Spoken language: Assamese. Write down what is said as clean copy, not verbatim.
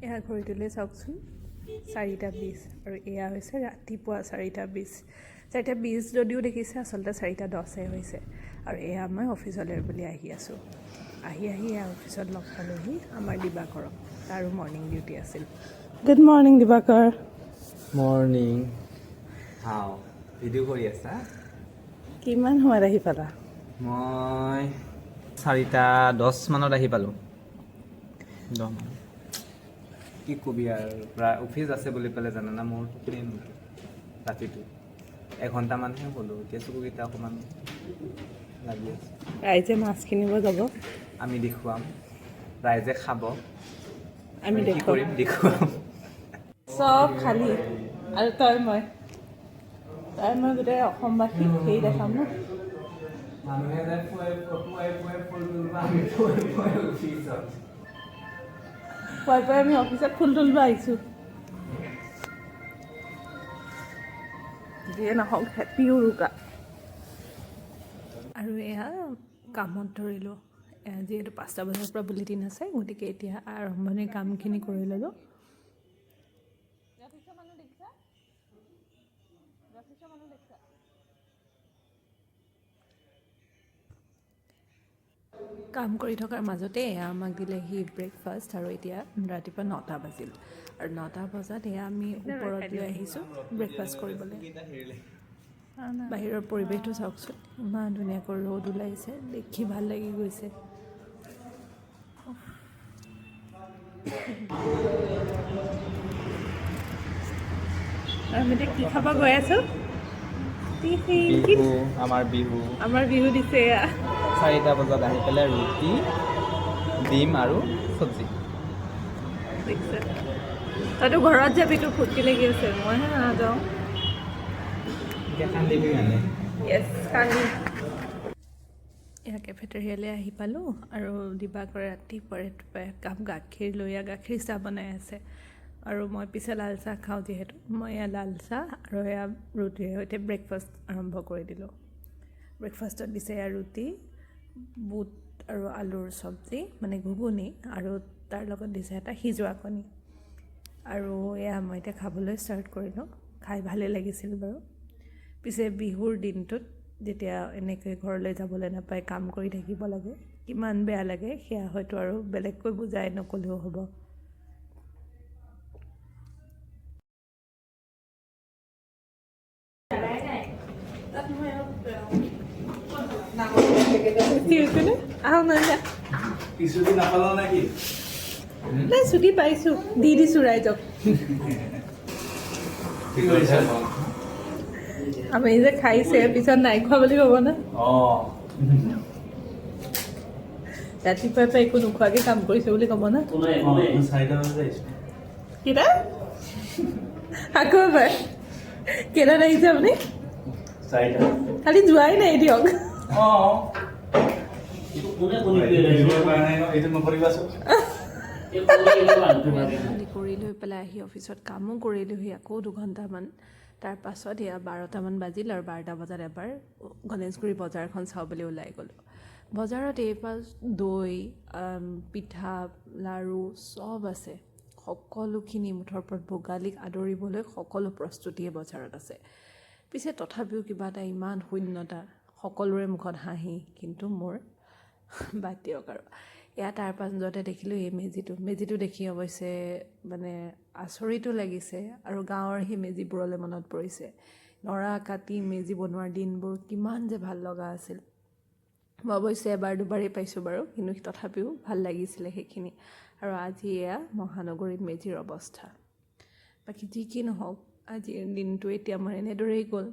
এয়া ঘড়ীটোলৈ চাওকচোন 4:20 আৰু এয়া হৈছে ৰাতিপুৱা 4:20 4:20 যদিও দেখিছে আচলতে 4:10 হৈছে আৰু এয়া মই অফিচলৈ বুলি আহি আছোঁ আহি এয়া অফিচত লগ পালোহি আমাৰ দিবাকৰক তাৰো মৰ্ণিং ডিউটি আছিল গুড মৰ্ণিং দিবাকৰ মৰ্ণিং হাও ভিডিঅ' কৰি আছা কিমান সময়ত আহি পালা মই 4:10 মানত আহি পালোঁ 10 মান কি কবি আৰু প্ৰায় অফিচ আছে বুলি পেলাই জানানা মোৰ টোপনি ৰাতিটো এঘণ্টামানহে হ'লোঁ এতিয়া চকুকেইটা অকণমান লাগি আছে ৰাইজে মাছ কিনিব যাব আমি দেখুৱাম ৰাইজে খাব আমি কি কৰিম দেখুৱাম চব খালী আৰু তই মই গোটেই অসমবাসী সেই দেখাম ন মানুহে যে ফুল তুলিব আমি অফিচত পুৱাই আমি অফিচত ফুল তুলিব আহিছোঁ যিয়ে নহওক হেপী উৰুকা আৰু এয়া কামত ধৰিলোঁ যিহেতু 5টা বজাৰ পৰা বুলেটিন আছে গতিকে এতিয়া আৰম্ভণিৰ কামখিনি কৰি ল'লোঁ কাম কৰি থকাৰ মাজতে এয়া আমাক দিলেহি ব্ৰেকফাষ্ট আৰু এতিয়া ৰাতিপুৱা 9টা বাজিল আৰু 9টা বজাত এয়া আমি ওপৰত লৈ আহিছোঁ ব্ৰেকফাষ্ট কৰিবলৈ বাহিৰৰ পৰিৱেশটো চাওকচোন ইমান ধুনীয়াকৈ ৰ'দ ওলাইছে দেখি ভাল লাগি গৈছে আমি এতিয়া কি খাব গৈ আছোঁ আমাৰ বিহু দিছে এয়া 4টা বজাত আহি পেলাই ৰুটি ডিম আৰু চব্জি দেখিছে তইতো ঘৰত যাবি তোৰ ফূৰ্তি লাগি আছে মইহে নাযাওঁ এতিয়া কান্দিবি মানে য়েছ কান্দি এয়া কেফেটেৰিয়ালৈ আহি পালোঁ আৰু দিবাকৰে ৰাতিপুৱাই একাপ গাখীৰ লৈ গাখীৰ চাহ বনাই আছে আৰু মই পিছে লাল চাহ খাওঁ যিহেতু মই এয়া লাল চাহ আৰু এয়া ৰুটিৰ সৈতে ব্ৰেকফাষ্ট আৰম্ভ কৰি দিলোঁ ব্ৰেকফাষ্টত দিছে এয়া ৰুটি বুট আৰু আলুৰ চব্জি মানে ঘুগুনি আৰু তাৰ লগত দিছে এটা সিজোৱা কণী আৰু এয়া মই এতিয়া খাবলৈ ষ্টাৰ্ট কৰিলোঁ খাই ভালেই লাগিছিল বাৰু পিছে বিহুৰ দিনটোত যেতিয়া এনেকৈ ঘৰলৈ যাবলৈ নাপায় কাম কৰি থাকিব লাগে কিমান বেয়া লাগে সেয়া হয়তো আৰু বেলেগকৈ বুজাই নক'লেও হ'ব নাই ছুটি পাইছোঁ দি দিছোঁ ৰাইজক আমি যে খাইছে পিছত নাই খোৱা বুলি ক'ব না ৰাতিপুৱাৰ পৰা একো নোখোৱাকৈ কাম কৰিছে বুলি ক'ব না কেইটা আকৌ এবাৰ কেইটাত আহিছে আপুনি খালি যোৱাই নাই দিয়ক কৰি লৈ পেলাই আহি অফিচত কামো কৰিলোঁহি আকৌ 2 ঘণ্টামান তাৰ পাছত এয়া 12টামান বাজিল আৰু 12টা বজাত এবাৰ গণেশগুৰি বজাৰখন চাওঁ বুলি ওলাই গ'লোঁ বজাৰত এইপাছ দৈ পিঠা লাড়ু চব আছে সকলোখিনি মুঠৰ ওপৰত ভোগালীক আদৰিবলৈ সকলো প্ৰস্তুতিয়ে বজাৰত আছে পিছে তথাপিও কিবা এটা ইমান শূন্যতা সকলোৰে মুখত হাঁহি কিন্তু মোৰ বাদ দিয়ক আৰু এয়া তাৰ পাছতে দেখিলোঁ এই মেজিটো দেখি অৱশ্যে মানে আচৰিতো লাগিছে আৰু গাঁৱৰ সেই মেজিবোৰলৈ মনত পৰিছে নৰা কাটি মেজি বনোৱাৰ দিনবোৰ কিমান যে ভাল লগা আছিল মই অৱশ্যে এবাৰ দুবাৰেই পাইছোঁ বাৰু কিন্তু তথাপিও ভাল লাগিছিলে সেইখিনি আৰু আজি এয়া মহানগৰীত মেজিৰ অৱস্থা বাকী যি কি নহওক আজিৰ দিনটো এতিয়া মোৰ এনেদৰেই গ'ল